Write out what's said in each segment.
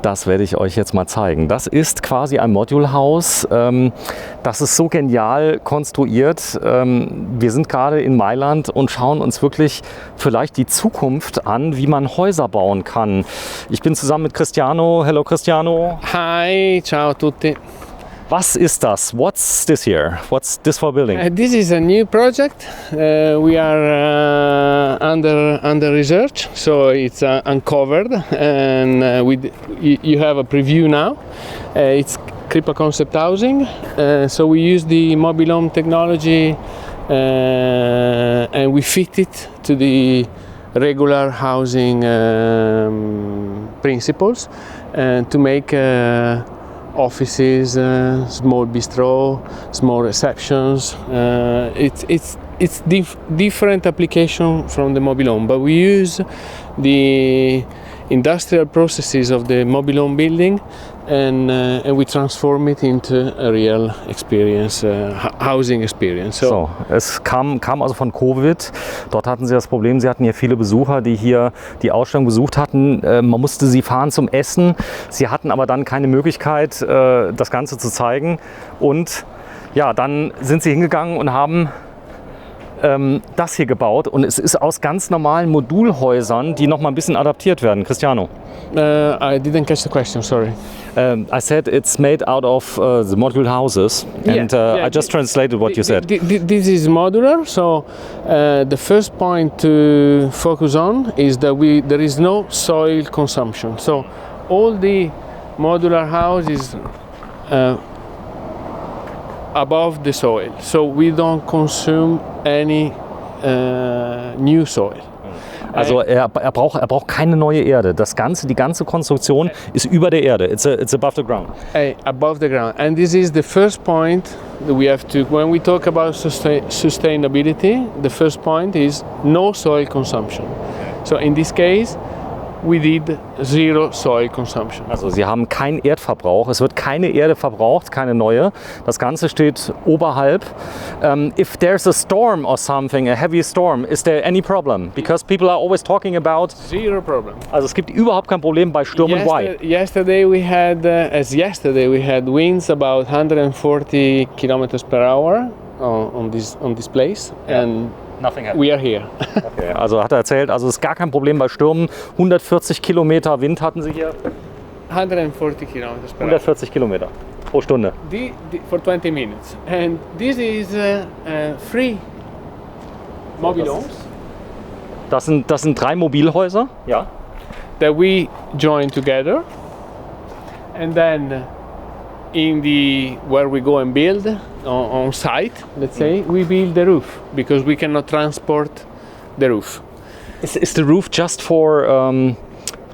Das werde ich euch jetzt mal zeigen. Das ist quasi ein Modulhaus. Das ist so genial konstruiert. Wir sind gerade in Mailand und schauen uns wirklich vielleicht die Zukunft an, wie man Häuser bauen kann. Ich bin zusammen mit Cristiano. Hello Cristiano. Hi, ciao a tutti. Was ist das? What's this here? What's this for building? This is a new project. We are under research, so it's uncovered, and you have a preview now. It's Kripa Concept Housing. So we use the Mobilhome technology, and we fit it to the regular housing principles, and to make offices, small bistro, small receptions. It's different application from the Mobilhome, but we use the industrial processes of the Mobilhome building, and we transform it into a real experience, housing experience. So, es kam also von Covid. Dort hatten sie das Problem, sie hatten hier viele Besucher, die hier die Ausstellung besucht hatten. Man musste sie fahren zum Essen. Sie hatten aber dann keine Möglichkeit, das Ganze zu zeigen. Und ja, dann sind sie hingegangen und haben das hier gebaut. Und es ist aus ganz normalen Modulhäusern, die noch mal ein bisschen adaptiert werden. Cristiano. I didn't catch the question, sorry. I said it's made out of the module houses, and I just translated what you said. This is modular, so the first point to focus on is that there is no soil consumption. So all the modular house is above the soil, so we don't consume any new soil. Also er braucht keine neue Erde. Die ganze Konstruktion ist über der Erde. It's above the ground. Above the ground. And this is the first point that we have to, when we talk about sustainability, the first point is no soil consumption. So in this case, we did zero soil consumption. Also sie haben keinen Erdverbrauch. Es wird keine Erde verbraucht, keine neue. Das Ganze steht oberhalb. If there's a storm or something, a heavy storm, is there any problem? Because people are always talking about zero problem. Also es gibt überhaupt kein Problem bei Stürmen. Why? Yesterday we had winds about 140 kilometers per hour on this place, and nothing happened. We are here. Okay, also hat er erzählt, also es ist gar kein Problem bei Stürmen. 140 Kilometer Wind hatten sie hier. 140 kilometers per 140 Kilometer pro Stunde. For 20 minutes. And this is free Mobilhomes. Das sind 3 Mobilhäuser. Ja. That we join together. And then where we go and build on site, let's say, we build the roof because we cannot transport the roof. Is the roof just for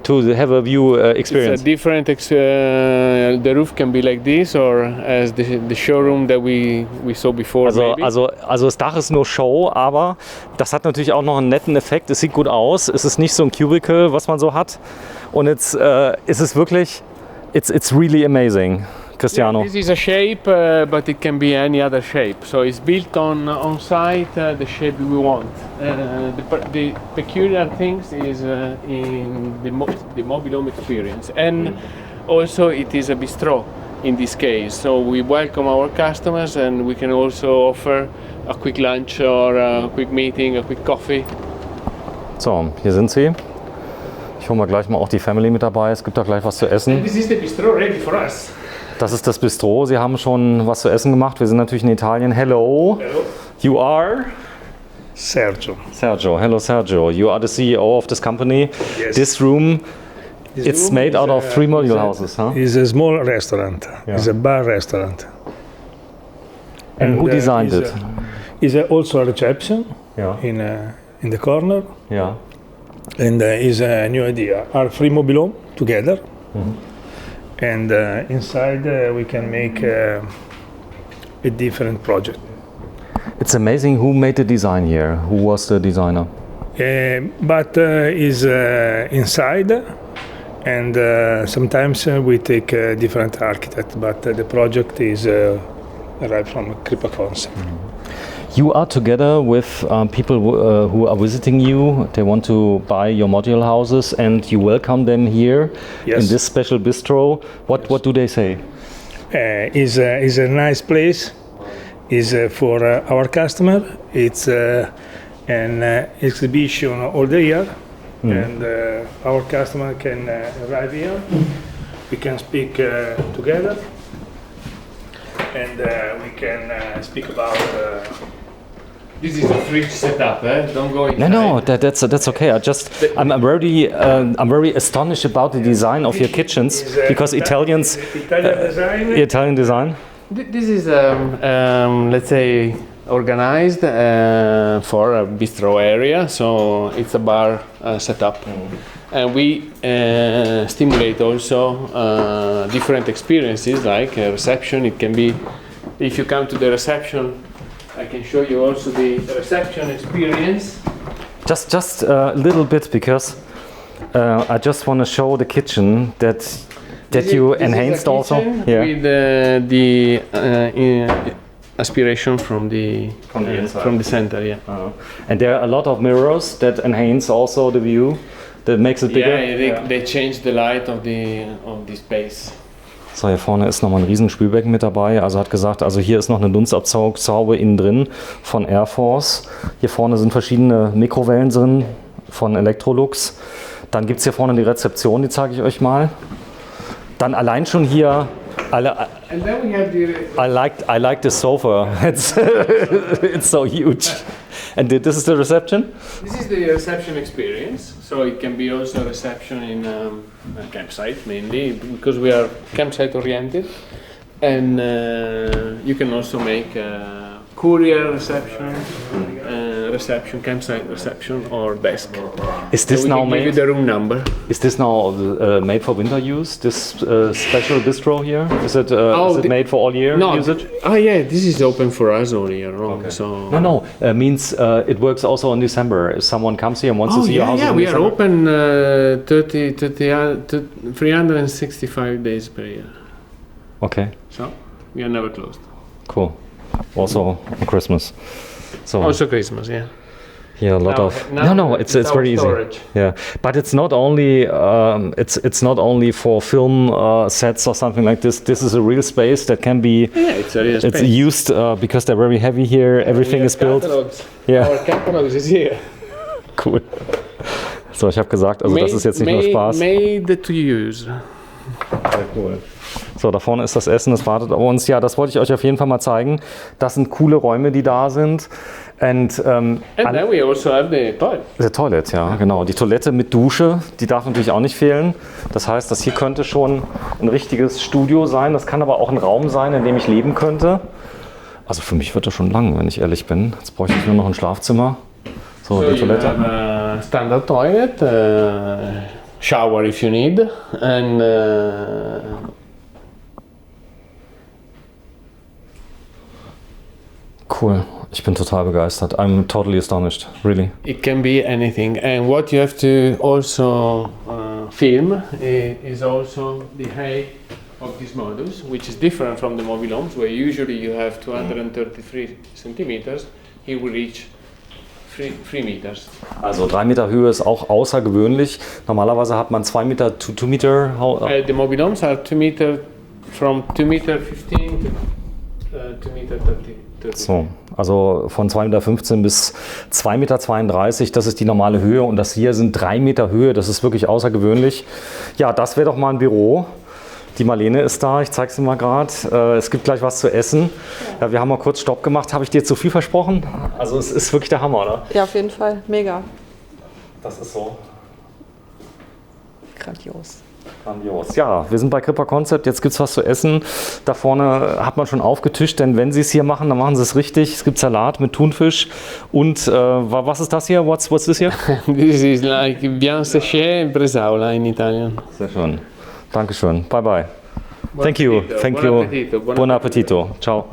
to have a view experience? It's a different. The roof can be like this, or as the showroom that we saw before. Also das Dach ist nur Show, aber das hat natürlich auch noch einen netten Effekt. Es sieht gut aus. Es ist nicht so ein Cubicle, was man so hat. Und jetzt ist es wirklich, it's really amazing. Cristiano. Yeah, this is a shape, but it can be any other shape. So it's built on site the shape we want. The peculiar things is in the Mobilhome experience, and also it is a bistro in this case. So we welcome our customers, and we can also offer a quick lunch or a quick meeting, a quick coffee. So, hier sind sie. Ich hole mal gleich mal auch die Family mit dabei. Es gibt da gleich was zu essen. And this is the bistro ready for us. Das ist das Bistro. Sie haben schon was zu essen gemacht. Wir sind natürlich in Italien. Hello. Hello. You are? Sergio. Sergio. Hello, Sergio. You are the CEO of this company. Yes. This room, it's made out of 3 module houses, huh? It's a small restaurant. Yeah. It's a bar restaurant. And who designed it? It's also a reception. Yeah. In the corner. Yeah. And is a new idea. Our 3 Mobilhome together. Mm-hmm. And inside we can make a different project. It's amazing who made the design here. Who was the designer? But is inside, and sometimes we take a different architect. But the project is arrived from Kripa Concept. You are together with people who are visiting you. They want to buy your module houses, and you welcome them here Yes. in this special bistro. What do they say? Is a nice place. Is for our customer. It's an exhibition all the year, and our customer can arrive here. We can speak together, and we can speak about. This is a fridge setup, don't go inside. No, that's okay. I'm very astonished about the design of your kitchens Is, because Italian design. Italian design. This is, let's say, organized for a bistro area, so it's a bar setup. And we stimulate also different experiences like a reception. It can be, if you come to the reception, I can show you also the reception experience. Just a little bit because I just want to show the kitchen that you enhanced also. Yeah. With the aspiration from the inside. from the center, yeah. And there are a lot of mirrors that enhance also the view, that makes it bigger. Yeah, they change the light of the space. So, hier vorne ist nochmal ein riesen Spülbecken mit dabei. Also hat gesagt, also hier ist noch eine Dunstabzugshaube innen drin von Air Force. Hier vorne sind verschiedene Mikrowellen drin von Electrolux. Dann gibt es hier vorne die Rezeption, die zeige ich euch mal. Dann allein schon hier, And then we have the I like the sofa. It's so huge. And this is the reception? This is the reception experience, so it can be also a reception in a campsite mainly, because we are campsite oriented, and you can also make courier reception, campsite reception, or desk. Is this So we now can give you made? the room number. Is this now made for winter use? This special bistro here? Is it made for all year usage? Oh yeah, this is open for us all year long. Okay. So No, means it works also in December. If someone comes here and wants to see your house in we are December. open 365 days per year. Okay, So we are never closed. cool. Also on Christmas. So Also Christmas, yeah. here a lot Now- of now it's without very easy. storage. Yeah, but it's not only it's not only for film sets or something like this. This is a real space that can be Yeah, it's a real it's space. used because they're very heavy here. Everything We is have built. catalogs. Yeah. Our catalogs is here. Cool. So, ich habe gesagt, also das ist jetzt nicht nur Spaß. Made to use. Sehr cool. So, da vorne ist das Essen, das wartet auf uns. Ja, das wollte ich euch auf jeden Fall mal zeigen. Das sind coole Räume, die da sind. And And then we also have the toilet. the toilet, ja, genau. Die Toilette mit Dusche, die darf natürlich auch nicht fehlen. Das heißt, das hier könnte schon ein richtiges Studio sein. Das kann aber auch ein Raum sein, in dem ich leben könnte. Also für mich wird das schon lang, wenn ich ehrlich bin. Jetzt bräuchte ich nur noch ein Schlafzimmer. So, die You Toilette. have a standard toilet, shower if you need, and Cool. Ich bin total begeistert. I'm totally astonished, really. it can be anything. And what you have to also film is also the height of these modules, which is different from the mobile homes, where usually you have 233 centimeters. Here we reach 3 meters. Also 3 Meter Höhe ist auch außergewöhnlich. Normalerweise hat man 2 Meter, 2 Meter. The mobile homes are 2 meter, from 2 meter 15 to 2 meter 30. So, also von 2,15 Meter bis 2,32 Meter, das ist die normale Höhe. Und das hier sind 3 Meter Höhe, das ist wirklich außergewöhnlich. Ja, das wäre doch mal ein Büro. Die Marlene ist da, ich zeige sie mal gerade. Es gibt gleich was zu essen. Ja, wir haben mal kurz Stopp gemacht. Habe ich dir zu viel versprochen? Also es ist wirklich der Hammer, oder? Ja, auf jeden Fall. Mega. Das ist so Grandios. grandios. Ja, wir sind bei Crippa Concept. Jetzt gibt es was zu essen. Da vorne hat man schon aufgetischt, denn wenn sie es hier machen, dann machen sie es richtig. Es gibt Salat mit Thunfisch. Und was ist das hier? What's this here? This is like viande séché and bresaola in Italian. Sehr schön. Dankeschön. Bye bye. Thank you. appetito, Thank buon you. appetito, buon Buon appetito. Ciao.